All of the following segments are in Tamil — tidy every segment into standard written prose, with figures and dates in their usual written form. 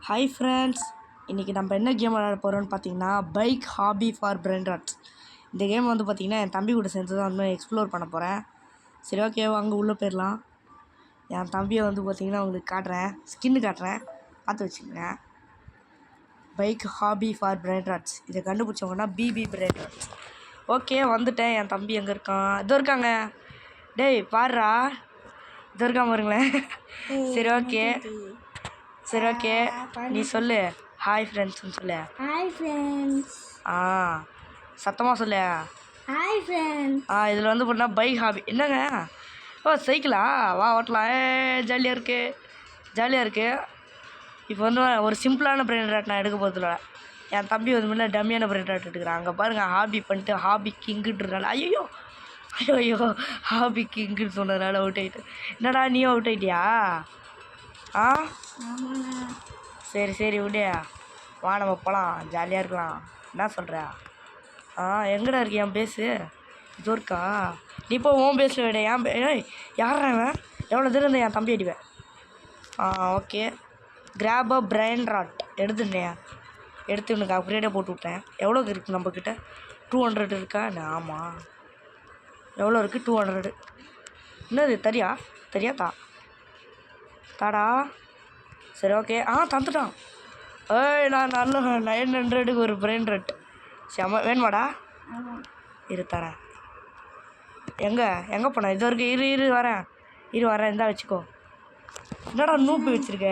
ஹாய் ஃப்ரெண்ட்ஸ், இன்றைக்கி நம்ம என்ன கேம் விளையாட போகிறோம்னு பார்த்தீங்கன்னா bike hobby for brain rots. இந்த கேம் வந்து பார்த்திங்கன்னா என் தம்பி கூட சேர்ந்து தான் வந்து எக்ஸ்ப்ளோர் பண்ண போகிறேன். சரி, ஓகே, அங்கே உள்ளே போயிடலாம். என் தம்பியை வந்து பார்த்திங்கன்னா உங்களுக்கு காட்டுறேன், ஸ்கின்னு காட்டுறேன், பார்த்து வச்சுக்கோங்க. Bike hobby for brain rots, இதை கண்டுபிடிச்சவங்கன்னா பிபி பிரெயின் ராட்ஸ். ஓகே, வந்துட்டேன். என் தம்பி எங்கே இருக்கான்? இதோ இருக்காங்க. டேய் பாருடா, இதோ இருக்கான் பாருங்களேன். சரி, ஓகே சரி, ஓகே, நீ சொல்லு ஹாய் ஃப்ரெண்ட்ஸ்னு சொல்லு. Hi friends. சத்தமாக சொல்லு. Hi friends. இதில் வந்து பண்ணால் பைக் ஹாபி. என்னங்க, சைக்கிளா? வா ஓட்டலாம். ஜாலியாக இருக்குது. இப்போ வந்து ஒரு சிம்பிளான பிரெயின் ராட் நான் எடுக்க போகிறதில்ல. என் தம்பி வந்து முன்னாடி டம்மியான பிரெயின் ராட் எடுத்துக்கிறான். அங்கே பாருங்கள், ஹாபி பண்ணிட்டு ஹாபி கிங்குன்றனால ஐயோ ஹாபி கிங்குன்னு சொன்னதுனால அவுட் ஆகிட்டு. என்னடா நீயும் அவுட் ஆகிட்டியா? சரி விடியா, வா நம்ம போகலாம், ஜாலியாக இருக்கலாம். என்ன சொல்கிற? எங்கடா இருக்கு என் பேஸு? இது இருக்கா? நீ இப்போ உன் பேஸில் விட ஏன் யாருறேன்? எவ்வளோ தூரம் இருந்தால் என் தம்பி அடிவேன். Okay, grab a brain rot எடுத்துட்டேன். எடுத்து உனக்கு அப்கிரேடாக போட்டு விட்டேன். எவ்வளோ இருக்குது நம்மக்கிட்ட? 200 இருக்கா? ஆமாம், எவ்வளோ இருக்குது? 200. என்னது தெரியா தாடா. சரி, ஓகே, தந்துட்டான். நான் நல்ல 900க்கு ஒரு பிரெயின் ராட். செம வேணுமாடா? இரு தரேன். எங்கே போனேன்? இது வரைக்கும் இரு வரேன். இந்தா வச்சுக்கோ. என்னடா நூப்பு வச்சுருக்க?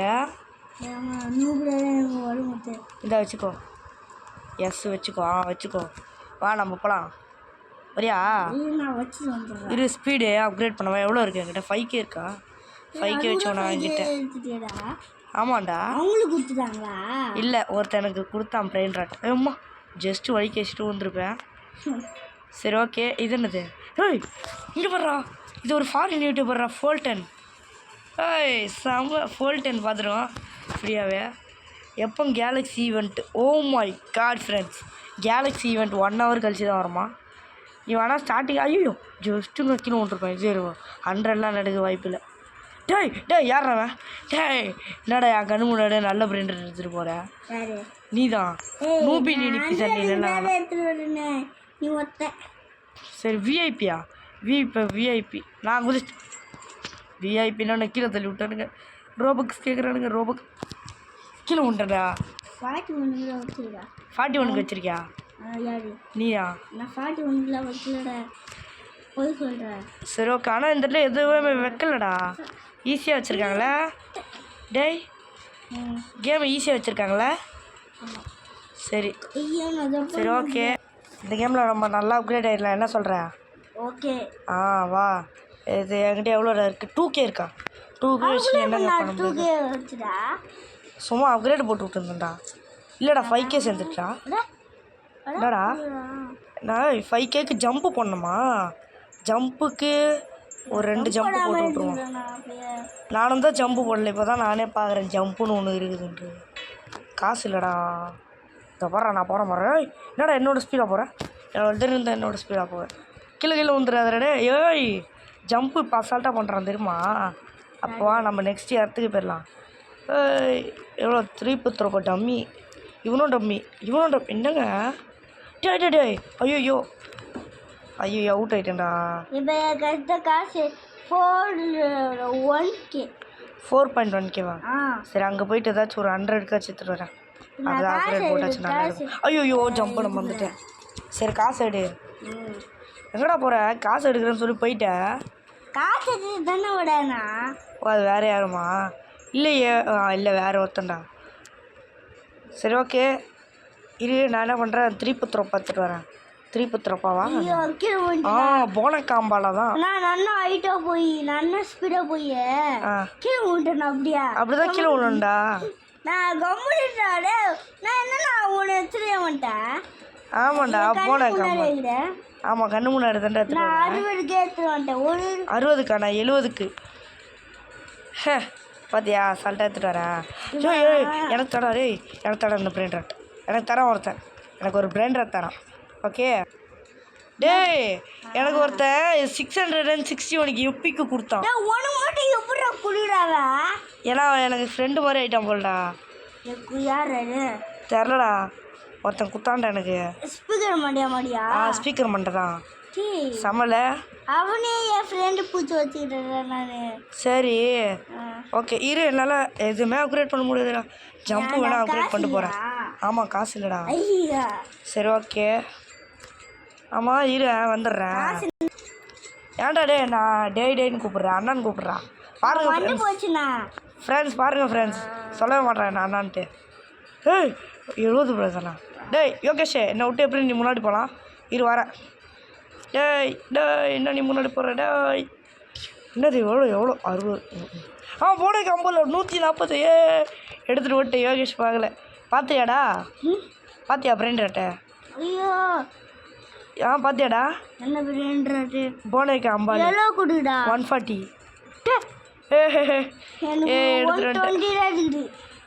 இந்தா வச்சுக்கோ. எஸ் வச்சுக்கோ. வா நம்ம போகலாம். வரியா? இரு, ஸ்பீடு அப்கிரேட் பண்ணுவேன். எவ்வளோ இருக்குது என்கிட்ட? 5K இருக்கா? 5K வச்சோம் நான் என்கிட்ட. ஆமாண்டா. அவங்களுக்கு கொடுத்துட்டாங்களா? இல்லை, ஒருத்தர் எனக்கு கொடுத்தான் பிரெயின் ராட். அம்மா, ஜஸ்ட்டு வலிக்க வச்சுட்டு வந்துருப்பேன். சரி, ஓகே, இது என்னது? இங்கே வர்றா, இது ஒரு ஃபாரின் யூடியூபர்ரா, ஃபோல்டன். செம்ம ஃபோல்டன் பார்த்துருவோம் ஃப்ரீயாகவே. எப்போ galaxy event? Oh my god friends, galaxy event 1 hour கழிச்சு தான் வருமா? நீ வேணால் ஸ்டார்டிங் ஐயோ ஜஸ்ட்டு நக்கின்னு விட்டுருப்பேன். 100லாம் நடக்க வாய்ப்பு இல்லை. டேய் யார்றவன்? என்னடா என் கண்ணு முன்னாடி நல்ல பிரெண்ட் எடுத்துகிட்டு போகிறேன்? நீ தான் நூபி நினைப்பி சார். நீ ஒத்த. சரி, விஐபியா? இப்போ விஐபி நான் குதிச்சு விஐபின்னா கீழே தள்ளி விட்டானுங்க. ரோபக்ஸ் கேட்குறானுங்க. கீழே விட்டடா. 41க்கு வச்சிருக்கியா? நீயா? நான் 41ல வைக்கலடா, போய் சொல்கிறேன். சரி, ஓகே, ஆனால் இந்த இடத்துல எதுவுமே வைக்கலடா. ஈஸியாக வச்சுருக்காங்களே. டேய், கேம் ஈஸியாக வச்சுருக்காங்களே. சரி, ஓகே, இந்த கேமில் நம்ம நல்லா அப்கிரேட் ஆகிடலாம். என்ன சொல்கிறேன்? ஓகே. வா. இது என்கிட்ட எவ்வளோ இருக்குது? 2K இருக்கா? 2K வச்சு என்னங்க பண்ண முடியும்? சும்மா அப்கிரேட் போட்டு விட்டுருந்தேன்டா. இல்லைடா, 5K சேர்ந்துட்டா. என்னடா, நான் 5Kக்கு ஜம்ப்பு பண்ணணுமா? ஜம்புக்கு ஒரு 2 ஜம்ப்பு போட்டு விட்ருவோம். நானும் தான் ஜம்ப்பு போடல, இப்போ தான் நானே பார்க்குறேன் ஜம்ப்புன்னு ஒன்று இருக்குதுன்ட்டு. காசு இல்லைடா. இதை போகிறேன், நான் போகிறேன். என்னடா என்னோடய ஸ்பீடாக போகிறேன்? என்னோடய ஸ்பீடாக போவேன். கீழே வந்துடாதடே. ஜம்ப்பு இப்போ அசால்ட்டாக பண்ணுறான் தெரியுமா? அப்போவா நம்ம நெக்ஸ்ட் இடத்துக்கு போயிடலாம். எவ்வளோ 3 டம்மி. இவனும் டம்மி. என்னங்க? டே ஐயோ அவுட் ஆகிட்டேன்டா. இப்போ கட்ட காசு 4.1Kவா? சரி, அங்கே போயிட்டு ஏதாச்சும் ஒரு 100க்காச்சும் எடுத்துகிட்டு வரேன். அது அப்கிரேட் போட்டாச்சு நல்லா இருக்கும். ஐயோ ஜம்ப் பண்ண வந்துட்டேன். சரி, காசு எடு. எங்கடா போகிற? காசு எடுக்கிறேன்னு சொல்லி போயிட்டேன். காசு தானே விடனா? அது வேறு யாருமா? இல்லையே, இல்லை வேறு ஒருத்தன்டா. சரி, ஓகே, இரு, நான் என்ன பண்ணுறேன், 3 பார்த்துட்டு வரேன். 3 போனக்காம்பால தான். நான் ஹைட்டா போய் நான் ஸ்பீடா போய் கீழே விட்டேன். அப்படிதான் கீழே விழுண்டா. நான் கம்முட்டாடே. நான் என்ன உன்னை எடுத்துட மாட்டேன். ஆமாண்டா, போனக்காம்பா. ஆமாம், கண்ணு முன்னாடி தாண்டா எடுத்துட்டு. நான் 60க்கு எடுத்துட்டு வந்துட்டேன். 60க்கா? நான் 70க்கு. பார்த்தியா, சால்ட்டாக எடுத்துகிட்டு வரேன். எனக்கு தடா இந்த பிரெயின் ராட். எனக்கு தரான் ஒருத்தன். எனக்கு ஒரு பிரெயின் ராட் தரான். ஓகே, டேய், எனக்கு ஒருத்தன் 661 எப்பிக்கு கொடுத்தான். ஏன்னா எனக்கு ஃப்ரெண்டு மாதிரி ஆகிட்டான் போல்டா. யார் அது தெரிலடா, ஒருத்தன் குத்தாண்டா எனக்கு. ஸ்பீக்கர் மாடியா ஸ்பீக்கர் மண்டதான் சீ, சமல. அவனே என் ஃப்ரெண்டு பூச்சி வச்சுக்கிட்டேன் நான். சரி ஓகே இரு, என்னால் எதுவுமே அப்கிரேட் பண்ண முடியாதுடா. ஜம்ப்பு வேணா அப்கிரேட் பண்ணிட்டு போகிறேன். ஆமாம் காசு இல்லைடா. ஐயா சரி ஓகே. ஆமாம் இரு வந்துடுறேன். ஏன்டா டே நான் டேன்னு கூப்பிட்றேன், அண்ணான்னு கூப்பிட்றா. பாருங்க வந்து போச்சுண்ணா ஃப்ரெண்ட்ஸ், பாருங்கள் ஃப்ரெண்ட்ஸ், சொல்லவே மாட்டேன் நான் அண்ணான்ட்டு. ஏய் 70 பிரச்சனை. டேய் யோகேஷே, என்னை விட்டு எப்படி நீ முன்னாடி போகலாம்? இரு வரேன். டேய் என்ன நீ முன்னாடி போகிற? டேய் என்னது எவ்வளோ 60. போனேக்கு 50 140. எடுத்துகிட்டு விட்டு யோகேஷ் பார்க்கல. பார்த்தியாடா? பார்த்தியா ஃப்ரெண்ட்ராட்ட? ஐயோ பார்த்தியாடா? என்ன ஃப்ரெண்ட்ராட்டு? போனேக்கு 50 எவ்வளோ கொடுடா? 140. எனக்கு 120 இருக்குது.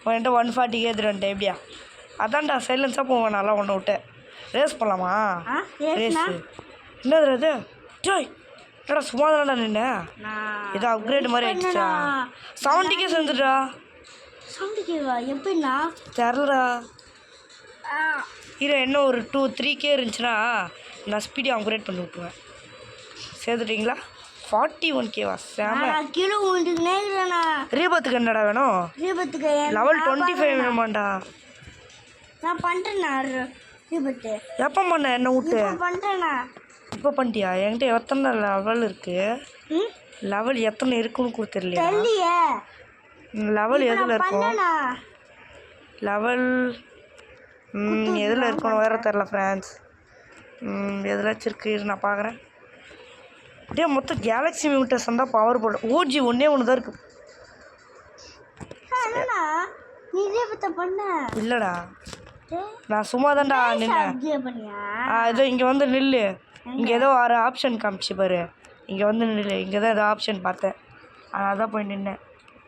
என்கிட்ட 140 எடுத்துட்டு வந்துட்டேன். எப்படியா? அதான்டா சைலன்ஸாக போவேன், நல்லா ஒன்று விட்டேன். ரேஸ் பண்ணலாமா? ரேஸு என்னது அது? ஜோய் என்னடா சும்மா தானடா நின்று ஏதோ அப்கிரேட் மாதிரி ஆயிடுச்சா? 70K சேர்ந்துட்டா. 70K எப்படின்னா தெரிலடா. இரு இன்னும் ஒரு 2-3K இருந்துச்சுன்னா நான் ஸ்பீடி அப்கிரேட் பண்ணி விட்டுருவேன். சேர்த்துட்டிங்களா? 41K சேம. கிலோ உங்களுக்கு நேரண்ணா. ரீபத்துக்கு என்னடா வேணும்? ரீபத்துக்கு லெவல் 25 வேணுமாண்டா? நான் பண்ணுறேண்ணா ரீபத்து. எப்போ பண்ண என்ன விட்டு? பண்ணுறேண்ணா. இப்போ பண்ணிட்டியா? என்கிட்ட எத்தனை லெவல் இருக்குது? லெவல் எத்தனை இருக்குன்னு கூட தெரியலையா? லெவல் எதில் இருக்கும்? லெவல் எதில் இருக்கணும் வேறு தெரில ஃப்ரெண்ட்ஸ். எதிலாச்சும் இருக்குது, நான் பார்க்குறேன். அப்படியே மொத்தம் கேலக்ஸி மியூட்டர்ஸ் தான் பவர் போட. ஓஜி ஒன்றே ஒன்று தான் இருக்குது. இல்லைடா நான் சும்மா தான்டா நின்னேன். ஏதோ இங்கே வந்து நில்லு. இங்கே ஏதோ 6 ஆப்ஷன் காமிச்சு பாரு. இங்கே வந்து நில்லு. இங்கே தான் ஏதோ ஆப்ஷன் பார்த்தேன், அதான் போய் நின்னேன்.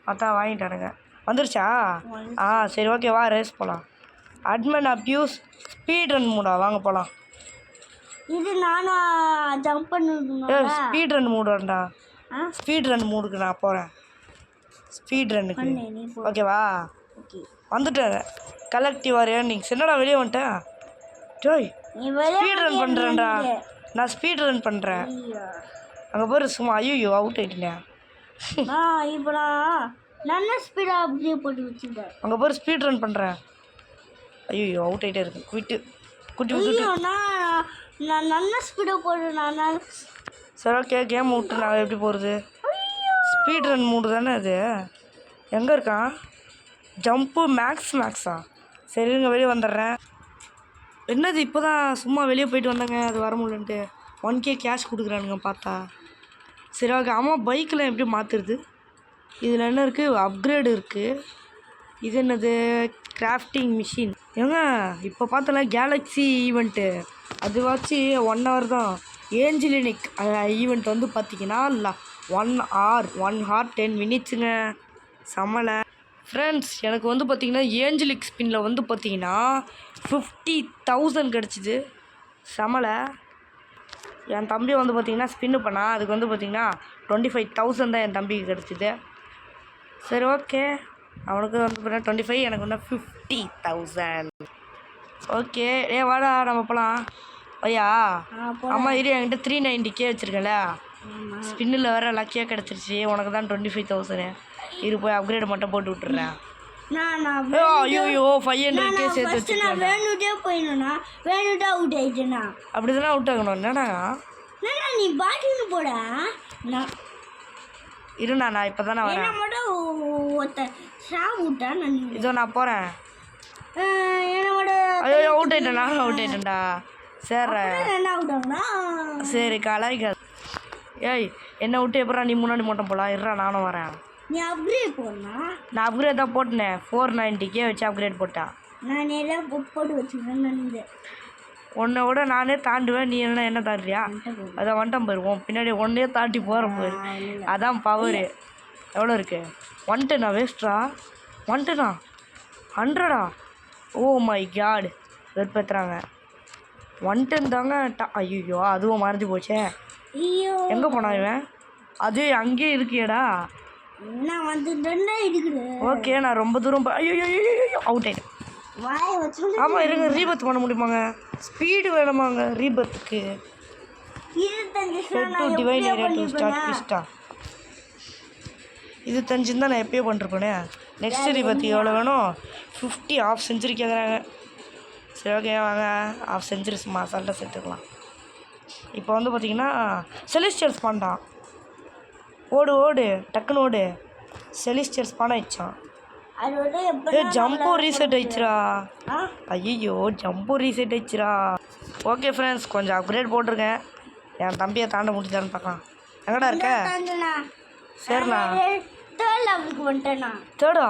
பார்த்தா வாங்கிட்டானுங்க. வந்துருச்சா? சரி ஓகே வா ரேஸ் போகலாம். அட்மின் அப்யூஸ் ஸ்பீட் ரன் மூடா, வாங்க போகலாம். இது நானும் ஜம்ப் பண்ணணும். ஸ்பீட் ரன் மூடுறேன்டா. ஸ்பீட் ரன் மூடுக்கு நான் போகிறேன். ஸ்பீட் ரன்னுக்கு ஓகேவா? வந்துட்டேன். Collective earnings. என்னடா வெளியே வந்துட்டேன்? ஜோய் ஸ்பீட் ரன் பண்ணுறேன்டா. நான் ஸ்பீட் ரன் பண்ணுறேன். அங்கே போய் சும்மா ஐயோ அவுட் ஆகிட்டேன். இப்போ நல்ல ஸ்பீடாக அப்படியே போட்டு வச்சுட்டேன். அங்கே போய் ஸ்பீட் ரன் பண்ணுறேன். ஐயோ அவுட் ஆகிட்டே இருக்கு. குவிட்டு குட்டி நான் நல்ல ஸ்பீடாக போடுறேன். சரி ஓகே கேம் விட்டு நான் எப்படி போகிறது? ஸ்பீட் ரன் மூடு தானே அது. எங்கே இருக்கான்? ஜம்ப்பு மேக்ஸா? சரிங்க வெளியே வந்துடுறேன். என்னது இப்போ தான் சும்மா வெளியே போயிட்டு வந்தாங்க, அது வர முடியலன்ட்டு 1K கேஷ் கொடுக்குறானுங்க பார்த்தா. சரி ஓகே. ஆமாம் பைக்கில் எப்படி மாற்றுறது? இதில் என்ன இருக்குது? அப்கிரேடு இருக்குது. இது என்னது? Crafting machine. ஏங்க இப்போ பார்த்தல கேலக்ஸி ஈவெண்ட்டு அதுவாச்சு 1 hour தான். ஏஞ்சலினிக் ஈவெண்ட் வந்து பார்த்திங்கன்னா 1 hour 10 minutesங்க. சமலை ஃப்ரெண்ட்ஸ். எனக்கு வந்து பார்த்திங்கன்னா ஏஞ்சலிக் ஸ்பின்னில் வந்து பார்த்திங்கன்னா 50,000 கிடச்சிது. சமலை. என் தம்பி வந்து பார்த்திங்கன்னா ஸ்பின்னு பண்ணா, அதுக்கு வந்து பார்த்திங்கன்னா 25,000 தான் என் தம்பிக்கு கிடச்சிது. சரி ஓகே. அவனுக்கு வந்து பார்த்தீங்கன்னா 25, எனக்கு வந்து 50,000. ஓகே வாடா நம்ம போகலாம். ஐயா அம்மா இரு, என்கிட்ட 390K வச்சுருக்கேன்ல, ஸ்பின்னில் வேறு லக்கியாக கிடச்சிருச்சு. உனக்கு தான் 25,000. இரு போய் அப்கிரேட் மட்டும் போட்டு விட்டுறேன். ஐயோ 500K சேர்த்து வச்சுருக்கேன். வேணுட்டே போயிடணும்ண்ணா. வேணுட்டா அவுட் ஆகிட்டேண்ணா. அப்படி தானே அவுட் ஆகணும். என்னடா நீ பாட்டின்னு போடா. இருண்ணா நான் இப்போ தானே வரேன். இதோ நான் போகிறேன். ஐயோ அவுட் ஆகிட்டேன். நானும் அவுட் ஆகிட்டேன்டா. சரி கலாய்க்காது. ஏய் என்னை விட்டு எப்படா நீ முன்னாடி மட்டும் போகலாம்? இருறா நானும் வரேன். நீ அப்கிரேட் போடனா? நான் அப்கிரேட் தான் போட்டேன். 490K வச்சு அப்கிரேட் போட்டேன். நான் எல்லாம் போட்டு வச்சுருக்கேன். உன்னை விட நானே தாண்டுவேன், நீ என்ன தாண்டுறியா? அதான் வந்துட்டேன் போயிடுவோம் பின்னாடி ஒன்றே தாண்டி போகிற போயிரு. அதான் பவரு. எவ்வளோ இருக்குது? 110. வேஸ்ட்ரா 110. 100. ஓ மை காட் வெறுப்பேற்றுறாங்க. 110 தாங்க. ஐயோ அதுவும் மறைஞ்சி போச்சே. எங்கே போனா இவன்? அது அங்கேயே இருக்கியடா. என்ன வந்து ரெண்டே இருக்குது ஓகே நான் ரொம்ப தூரம் ஐயோ அவுட் ஆகிட்டேன். வாயை வச்சு ஆமாம் இருங்க, ரீபர்த் பண்ண முடியுமாங்க? ஸ்பீடு வேணுமாங்க ரீபர்த்துக்கு? 25 டிவைன் ஏரியா டு ஸ்டார்ட் ட்விஸ்டா. இது தெரிஞ்சுருந்தா நான் எப்பயோ பண்ணிருப்பேனே. நெக்ஸ்ட் ரீபர்த் எவ்வளோ வேணும்? 50 ஆஃப் செஞ்சுரி கேட்குறாங்க. சரி ஓகே வாங்க, ஆஃப் செஞ்சுரி சும்மா அசால்ட்டாக சேர்த்துக்கலாம். இப்போ வந்து பார்த்தீங்கன்னா செலிஸ்டியல்ஸ் பண்ணான். ஓடு ஓடு டக்குன்னு ஓடு. செலிஸ்டியல்ஸ் பண்ண ஆயிடுச்சான். அதோட ஜம்போ ரீசெட் ஆயிடுச்சுரா. ஐயோ ஜம்போ ரீசெட் ஆயிடுச்சுரா. ஓகே ஃப்ரெண்ட்ஸ், கொஞ்சம் அப்கிரேட் போட்டிருக்கேன். என் தம்பியை தாண்ட முடிஞ்சான்னு பார்க்கலாம். எங்கடா இருக்க? சரிண்ணா தேர்ட் லெவலுக்கு வந்துட்டேண்ணா. தேர்டா?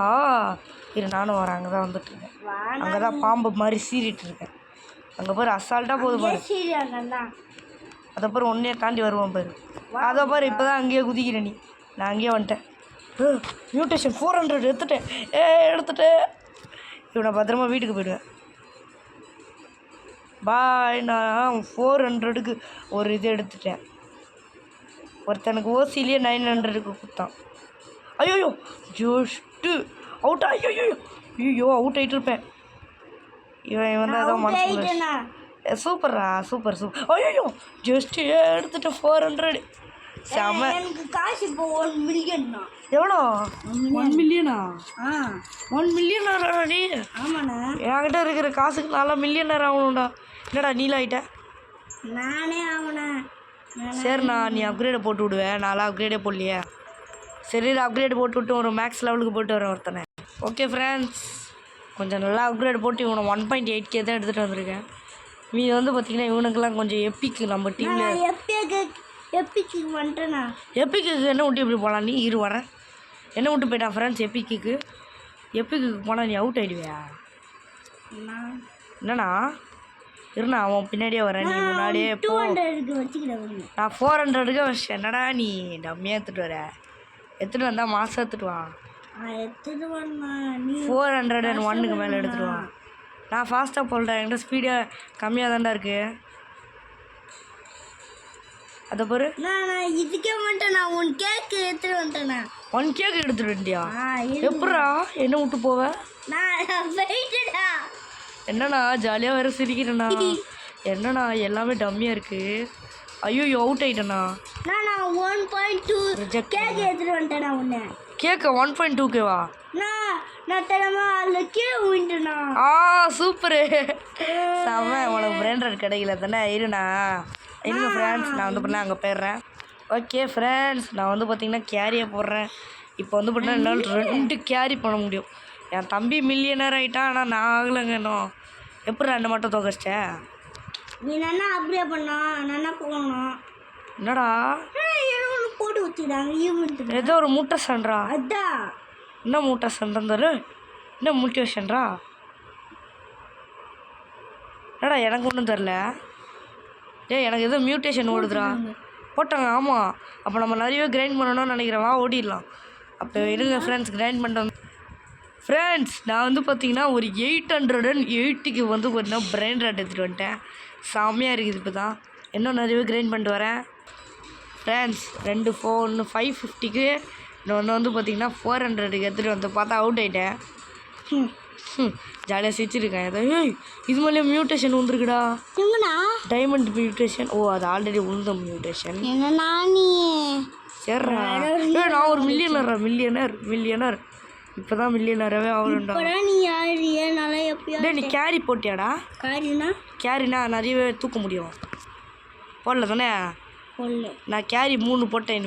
இரு நானும் வரேன். அங்கே தான் வந்துட்டு இருக்கேன். அங்கே தான் பாம்பு மாதிரி சீறிட்டு இருக்கேன். அங்கே பாரு அசால்ட்டாக போகுது பாரு. அதை பாரு ஒன்னே தாண்டி வருவான் பாரு. அதை பாரு இப்போ தான் அங்கேயே குதிக்கிறேன் நீ. நான் அங்கேயே வந்துட்டேன். மியூட்டேஷன் 400 எடுத்துட்டேன். எடுத்துட்டேன். இவனை பத்திரமா வீட்டுக்கு போயிடுவேன். பாய். நான் 400க்கு ஒரு இது எடுத்துட்டேன். ஒருத்தனுக்கு ஓசிலேயே 900க்கு கொடுத்தான். ஐயோ ஜோஸ்ட்டு அவுட். ஐயோ அவுட் ஆகிட்டு இருப்பேன். இவன் வந்து அதான் மனசு. சூப்பர்ரா சூப்பர் சூப்பர். ஐயோ ஜஸ்ட்டு எடுத்துட்டேன் 400. செம. எனக்கு காசு இப்போ 1 மில்லியன் தான். எவ்வளோ? 1 மில்லியனா? 1 மில்லியனா நீ? ஆமாண்ணா. என்கிட்ட இருக்கிற காசுக்கு நல்லா மில்லியனர் ஆகணும்டா. என்னடா நீல ஆகிட்ட? நானே ஆகணா. சரிண்ணா நீ அப்கிரேடை போட்டு விடுவேன். நான்லாம் அப்கிரேடே போடலையே. சரி அப்கிரேட் போட்டு விட்டு ஒரு மேக்ஸ் லெவலுக்கு போட்டு வரேன் ஒருத்தனை. ஓகே ஃப்ரெண்ட்ஸ், கொஞ்சம் நல்லா அப்கிரேட் போட்டு இவனை 1.8K தான் எடுத்துகிட்டு வந்திருக்கேன். மீது வந்து பார்த்திங்கன்னா இவனுக்கெல்லாம் கொஞ்சம் எப்பிக்கு நம்ம டீமில் எப்பிக்கு வந்துட்டேண்ணா. எப்பிக்கு என்ன விட்டு எப்படி போகலாம்? நீ இரு வரேன். என்ன விட்டு போயிட்டான் ஃப்ரெண்ட்ஸ் எப்பிக்கு போனால் நீ அவுட் ஆகிடுவியா? என்னண்ணா இருண்ணா அவன் பின்னாடியே வரேன். நீ முன்னாடியே போ. நான் 400க்கு வச்சேன். என்னடா நீ டம்மியாக எடுத்துகிட்டு வர? எடுத்துகிட்டு வந்தால் மாதம் எடுத்துகிட்டு வா. 401க்கு மேலே எடுத்துகிட்டு வா. நான் ஃபாஸ்ட்டாக போடுறேன். என்கிட்ட ஸ்பீடாக கம்மியாக தான்டா இருக்குது. அதை பாரு. நான் இதுக்கே வந்துட்டேன். நான் 1 கேக்கு எடுத்துகிட்டு வந்துட்டேண்ணா. 1 கேக்கு எடுத்துகிட்டு வந்துட்டியா? எப்படா என்ன விட்டு போவேன்? நான் போயிட்டுடா. என்னண்ணா ஜாலியாக வேறு சிரிக்கிறேண்ணா. என்னண்ணா எல்லாமே டம்மியாக இருக்குது. ஐயோ அவுட் ஆகிட்டேண்ணா. நான் 1.2 கேக்கு எடுத்துகிட்டு வந்துட்டேண்ணா. ஒன்று கேட்க 1.2Kவா? நான் தினமா அதில் கே விட்டுண்ணா. சூப்பரு செம்ம. உனக்கு பிராண்டட் கிடைக்கல தானே? இருண்ணா இருங்க ஃப்ரெண்ட்ஸ், நான் வந்து பண்ணேன் அங்கே போயிடுறேன். ஓகே ஃப்ரெண்ட்ஸ், நான் வந்து பார்த்திங்கன்னா கேரியை போடுறேன். இப்போ வந்து பார்த்தீங்கன்னா என்னால் 2 கேரி பண்ண முடியும். என் தம்பி மில்லியனர் ஆகிட்டான். ஆனால் நான் ஆகலைங்க இன்னும். எப்படி 2 மட்டும் தொகைச்சிட்டேன்? நீ நல்லா அப்படியே பண்ணா நல்லா போகணும். என்னடா போட்டு வச்சுக்கிறாங்க ஈவெண்ட். ஏதோ ஒரு மூட்டை சன்றா. அதான் என்ன மூட்டை சண்டாரு? என்ன மோட்டிவேஷன்ரா? என்னடா எனக்கு ஒன்றும் தெரில. எனக்கு எதோ மியூட்டேஷன் ஓடுதுடா. போட்டாங்க. ஆமாம், அப்போ நம்ம நிறையவே கிரைண்ட் பண்ணணும்னு நினைக்கிறேன். வா ஓடிடலாம். அப்போ இருங்க ஃப்ரெண்ட்ஸ், கிரைண்ட் பண்ணிட்டோம். ஃப்ரெண்ட்ஸ் நான் வந்து பார்த்திங்கன்னா ஒரு 880க்கு வந்து பார்த்தீங்கன்னா பிரைன் ராட் எடுத்துகிட்டு வந்துட்டேன். செம்மையாக இருக்குது. இப்போ தான் இன்னும் நிறையவே கிரைண்ட் பண்ணிட்டு வரேன். ஃப்ரெண்ட்ஸ் 2 ஃபோன் 550க்கு இன்னொன்று வந்து பார்த்திங்கன்னா 400க்கு எடுத்துகிட்டு வந்து பார்த்தா அவுட் ஆகிட்டேன். ஜாலியாக சிரிச்சிருக்கேன். இது மேலே மியூட்டேஷன் வந்துருக்குடா. Diamond mutation. அது ஆல்ரெடி உழுந்த மியூட்டேஷன். சரிடா நான் ஒரு மில்லியனர் இப்போ தான் மில்லியனராகவே ஆகணும்டா. நீ கேரி போட்டியாடா? கேரினா நிறையவே தூக்க முடியும். போடல தானே? நான் கேரி 3 போட்டேன்.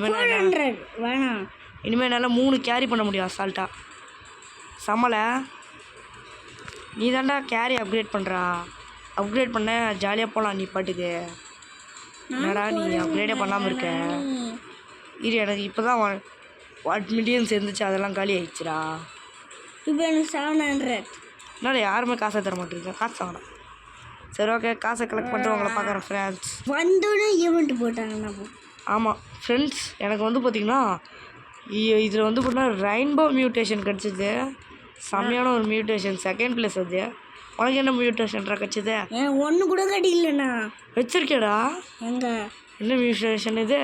இனிமேல் என்னால் 3 கேரி பண்ண முடியும் அசால்ட்டாக. சமலை நீ தாண்டா கேரி அப்கிரேட் பண்ணுறா. அப்கிரேட் பண்ண ஜாலியாக போகலாம். நீ பாட்டுக்கு என்னடா நீ அப்கிரேடே பண்ணாமல் இருக்க? இது எனக்கு இப்போ தான் 1 மில்லியன் சேர்ந்துச்சு. அதெல்லாம் காலி ஆயிடுச்சுடா. இப்போ எனக்கு 700. என்னடா யாருமே காசை தர மாட்டேங்க. காசு வாங்கலாம். சரி ஓகே, காசை கலெக்ட் பண்ணிட்டு உங்களை பார்க்குறேன் ஃப்ரெண்ட்ஸ். வந்தோடனே ஈவெண்ட் போட்டாங்க. ஆமாம் ஃப்ரெண்ட்ஸ், எனக்கு வந்து பார்த்திங்கன்னா இதில் வந்து பார்த்தீங்கன்னா ரெயின்போ மியூட்டேஷன் கிடச்சிது. செம்மையான ஒரு மியூட்டேஷன். 2nd பிளேஸ் அது. உனக்கு என்ன மியூட்டேஷன்ரா கிடச்சிது? ஒன்று கூட கிடைக்கலண்ணா. வச்சிருக்கேடா. எங்க என்ன மியூட்டேஷன் இது?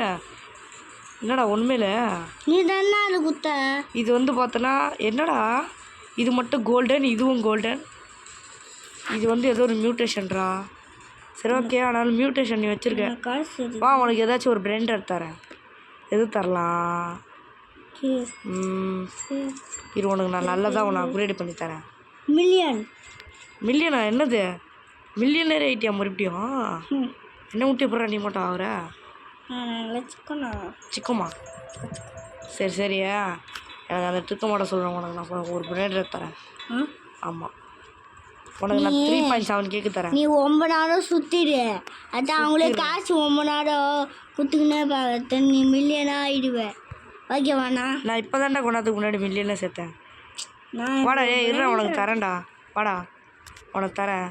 என்னடா உண்மையில நீ தானே அது குத்த. இது வந்து பார்த்தோன்னா என்னடா இது மட்டும் கோல்டன், இதுவும் கோல்டன். இது வந்து ஏதோ ஒரு மியூட்டேஷன்ரா. சரி ஓகே, ஆனாலும் மியூட்டேஷன் நீ வச்சுருக்க. காசு வா உனக்கு ஏதாச்சும் ஒரு பிளெண்டர் தரேன். எது தரலாம்? இது உனக்கு நான் நல்லதாக உன்னை அப்கிரேட் பண்ணி தரேன். மில்லியனா? என்னது மில்லியனர் ஐட்டியா மறுபடியும்? என்ன ஊட்டி போடுற நீ மட்டும் ஆகுற? சிக்கமா? சரி சரியா, எனக்கு அந்த ட்ரிக்க மாட்ட சொல்கிறேன். உனக்கு நான் ஒரு பிளேண்டர் தரேன். ஆமாம், உனக்கு நான் 3.7 கேக்கு தரேன். நீ 9 நேரம் சுற்றிடு. அதான் அவங்களே காசு 9 நேரம் குத்துக்குன்னே பார்த்து நீ மில்லியனாக ஆகிடுவேன். ஓகே வாண்ணா. நான் இப்போ தான்டா கொண்டாதுக்கு முன்னாடி மில்லியனாக சேர்த்தேன். வாடா இருடா, உனக்கு தரேன்டா. வாடா உனக்கு தரேன்.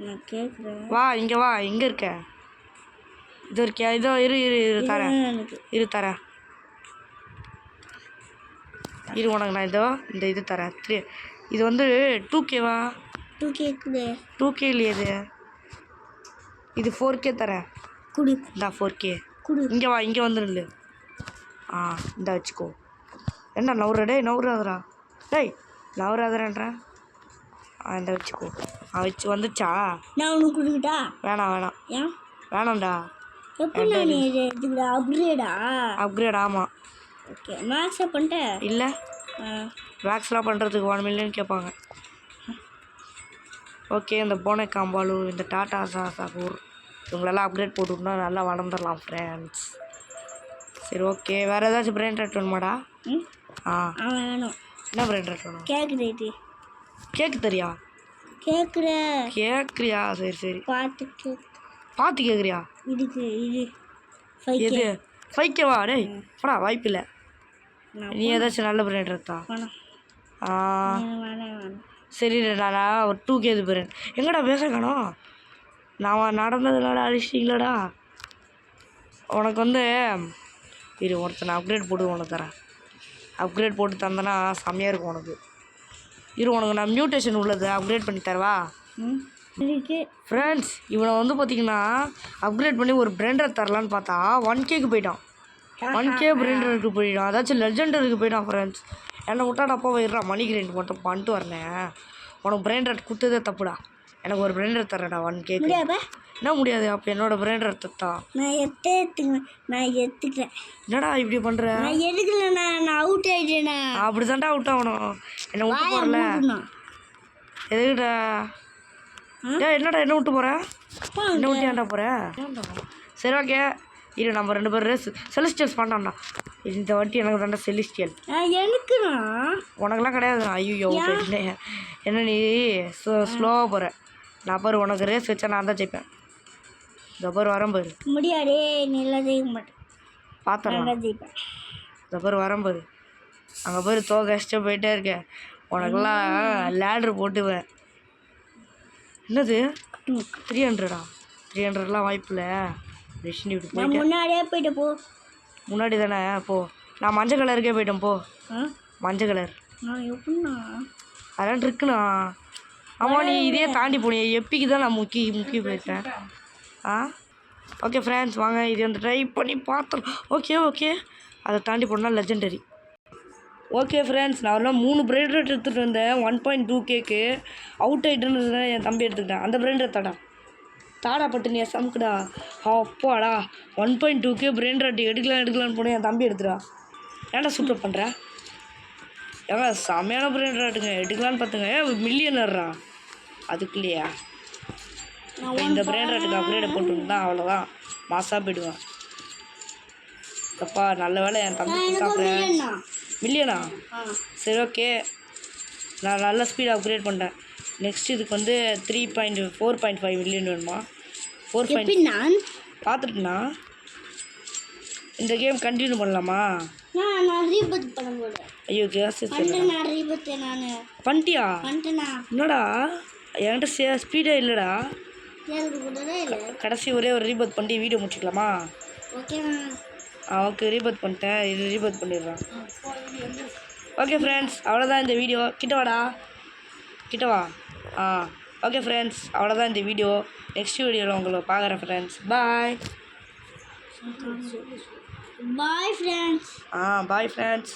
நான் கேட்குறேன். வா இங்கே வா. எங்கே இருக்க? இது இருக்கியா? இதோ இரு இரு இரு தரேன். இரு தரேன். இரு உனக்கு நான் இதோ இந்த இது தரேன். இது வந்து 2Kவா? 2K இல்லையே இது. இது 4K தரேன். குடு. இந்தா 4K. குடு. இங்கே வா, இங்கே வந்துடுது. இந்த வச்சுக்கோ. என்ன நவுற? டேய் நவுறாதரா. டேய் நவுறாதரன்றேன். இந்த வச்சுக்கோ. வச்சு வந்துச்சா? நான் உனக்கு கொடுக்கிட்டா? வேணாம் வேணாம். ஏன் வேணாம்டா. எப்படி நீ எடுத்துக்கிட்டா? அப்கிரேட் ஆமாம். ஓகே, மேக்ஸ் பண்ணிட்டேன். இல்லை, மேக்ஸ்லாம் பண்ணுறதுக்கு 1 மில்லியன் கேட்பாங்க. ஓகே, இந்த போனே காம்பாலு, இந்த டாட்டா சாகூர் இவங்களெல்லாம் அப்கிரேட் போட்டுவிட்டா நல்லா வளர்ந்துடலாம் ஃப்ரெண்ட்ஸ். சரி ஓகே, வேறு ஏதாச்சும் பிரெயின் ரெட் வேணுமாடா? வேணும். என்ன பிரெயின் ரெட் வேணும்? கேக்கு தெரியா? கேட்குறியா? சரி சரி, பார்த்து கேட்குறியா? எது 5Kவா? டேய் படா, வாய்ப்பு இல்லை. நீ ஏதாச்சும் நல்ல பிரெயின் ரெட்டா? சரி நான் ஒரு 2K இது பிரெயின். எங்கடா பேச காணோம்? நான் நடந்ததுனால அழிச்சிட்டிங்களாடா. உனக்கு வந்து இரு ஒருத்தனை அப்கிரேட் போட்டு உனக்கு தரேன். அப்கிரேட் போட்டு தந்தேன்னா செம்மையாக இருக்கும் உனக்கு. இரு உனக்கு நான் மியூட்டேஷன் உள்ளது அப்கிரேட் பண்ணி தரவா? ஃப்ரெண்ட்ஸ், இவனை வந்து பார்த்தீங்கன்னா அப்கிரேட் பண்ணி ஒரு பிரெண்டர் தரலான்னு பார்த்தா 1Kக்கு போயிட்டான். 1K பிரெண்டருக்கு போயிட்டான். அதாச்சும் லெஜெண்டருக்கு போயிட்டான் ஃப்ரெண்ட்ஸ். என்னை விட்டாடப்பா போயிடுறா. மணி கிரைண்ட் மட்டும் பண்ணிட்டு வரேன். உனக்கு பிரெண்டர் கொடுத்ததே தப்புடா. எனக்கு ஒரு பிரெண்டர் தரேன்டா 1Kக்கு. என்ன முடியாது? அப்போ என்னோடய பிரெண்டர் தத்தா நான் எடுத்துக்கிறேன். என்னடா இப்படி பண்ணுற? நான் எடுக்கலண்ணா, நான் அவுட் ஆகிட்டேண்ணா. அப்படி தான்டா அவுட் ஆகணும். என்னை விட்டு போகிறல எதுக்கிட்டா? என்னடா என்ன விட்டு போகிற? என்ன விட்டு ஏன்டா போகிற? சரி ஓகே, இரு நம்ம 2 பேரும் ரேஸ் செலிஸ்டியல்ஸ் பண்ணோம்டா. இந்த வாட்டி எனக்கு தாண்டா செலிஸ்டியல். எனக்குண்ணா? உனக்கெல்லாம் கிடையாதுண்ணா. ஐயோ என்ன நீ ஸ்லோவாக போகிற. நான் பாரு உனக்கு ரேஸ் வச்சா நான் தான் ஜெயிப்பேன். இந்த பாரு வரம்பாரு. முடியாதே, நீ எல்லாம் ஜெயிக்க மாட்டேன். பார்த்துடலாம். ஜெயிப்பேன். இந்த பாரு வரம்பாரு. அங்கே பாரு கஷ்டம் போயிட்டே இருக்கேன். உனக்கெல்லாம் லேட்ரு போட்டுவேன். என்னது 300டா? 300லாம் வாய்ப்பு இல்லை. முன்னாடியே போயிட்டேன். போ முன்னாடி தானே போ. நான் மஞ்சள் கலருக்கே போயிட்டேன். போ மஞ்சள் கலர். அதெல்லாம் இருக்குண்ணா. ஆமாம், நீ இதே தாண்டி போனியே. எப்பிக்கு தான் நான் முக்கி போயிட்டேன். ஓகே ஃப்ரெண்ட்ஸ், வாங்க இது வந்து ட்ரை பண்ணி பார்த்தோம். ஓகே அதை தாண்டி போனால் லெஜெண்டரி. ஓகே ஃப்ரெண்ட்ஸ், நான் ஒரு 3 பிரெயின் ரெட் எடுத்துகிட்டு வந்தேன். 1.2Kக்கு அவுட் ஆகிட்டுன்னு என் தம்பி எடுத்துக்கிட்டேன். அந்த பிரெயின் ரெட் தாடா பட்டு நீ சமுக்குடா. அப்பாடா 1.2K பிரெயின் ரெட் எடுக்கலான்னு போனேன். என் தம்பி எடுத்துடா. ஏன்டா சூப்பர் பண்ணுற? ஏங்க செம்மையான பிரெயின் ரெட்டுங்க. எடுக்கலான்னு பார்த்துங்க. மில்லியனர்ரா அதுக்கு இல்லையா? இந்த பிரெயின் ரெட்டுக்கு அப்கிரேட் போட்டுருந்தா அவ்வளோதான், மாசாக போயிடுவேன். அப்பா நல்ல வேலை என் தம்பி கொடுத்தாப்புறேன். மில்லியனா? சரி ஓகே, நான் நல்ல ஸ்பீட் அப்கிரேட் பண்ணிட்டேன். நெக்ஸ்ட் இதுக்கு வந்து 4.5 மில்லியன் வேணுமா? 4. நான் பார்த்துட்டுண்ணா இந்த கேம் கண்டினியூ பண்ணலாமா? ஐயோ கேஸ் பண்ணிட்டியா? என்னடா என்கிட்ட ஸ்பீடே இல்லைடா. கடைசி ஒரே ஒரு ரீபத் பண்ணி வீடியோ முடிச்சுக்கலாமா? ஓகே ரீபத் பண்ணிட்டேன். இது ரீபத் பண்ணிடுறான். ஓகே ஃப்ரெண்ட்ஸ், அவ்வளோதான் இந்த வீடியோ. கிட்டவா ஓகே ஃப்ரெண்ட்ஸ், அவ்வளோதான் இந்த வீடியோ. நெக்ஸ்ட் வீடியோவில் உங்களை பார்க்குறேன் friends. Bye. Bye friends. Bye friends.